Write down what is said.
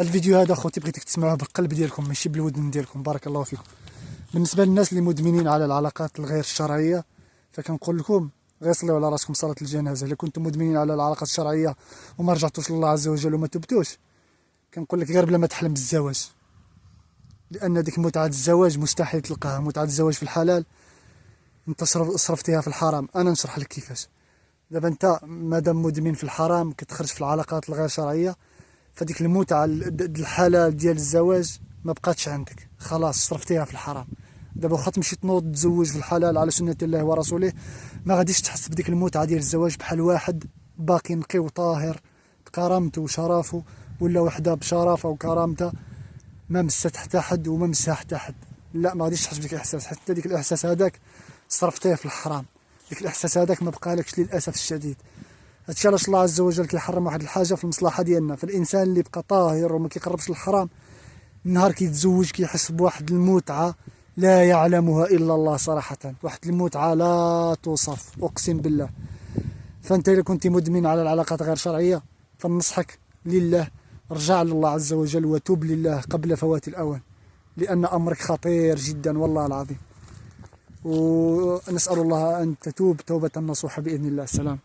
الفيديو هذا خوتي بغيتك تسمعوه بالقلب ديالكم ماشي بالودن ديالكم. بارك الله فيكم. بالنسبه للناس اللي مدمنين على العلاقات الغير الشرعيه فكنقول لكم غير صليوا على راسكم صلاه الجنازه. الا كنتم مدمنين على العلاقات الشرعيه وما رجعتوش لله عز وجل وما تبتوش، كنقول لك غير بلا ما تحلم بالزواج، لان ديك متعه الزواج مستحيل تلقاها. متعه الزواج في الحلال انت صرفتيها في الحرام. انا نشرح لك كيفاش. دابا انت مادام مدمن في الحرام كتخرج في العلاقات الغير شرعيه، فديك المتعه الحلال ديال الزواج ما بقاتش عندك، خلاص صرفتيها في الحرام. دابا واخا تمشي تنوض تزوج في الحلال على سنه الله ورسوله، ما غاديش تحس بديك المتعه ديال الزواج بحال واحد باقي نقي وطاهر بكرامته وشرفه، ولا وحده بشرفها وكرامتها ما مست حتى حد وما مسها حتى حد. لا، ما غاديش تحس بديك الاحساس، حتى ديك الاحساس هذاك صرفتيه في الحرام. ديك الاحساس هذاك ما بقالكش للاسف الشديد. هادشي علاش الله عز وجل كيحرم واحد الحاجه في المصلحه ديالنا. فالانسان اللي بقى طاهر وما كيقربش للحرام، النهار كيتزوج كيحس بواحد المتعه لا يعلمها الا الله صراحه، واحد المتعه لا توصف اقسم بالله. فانت اذا كنت مدمن على العلاقات غير شرعيه فنصحك لله، رجع لله عز وجل وتوب لله قبل فوات الاوان، لان امرك خطير جدا والله العظيم. ونسال الله ان تتوب توبه نصوحه باذن الله. السلام.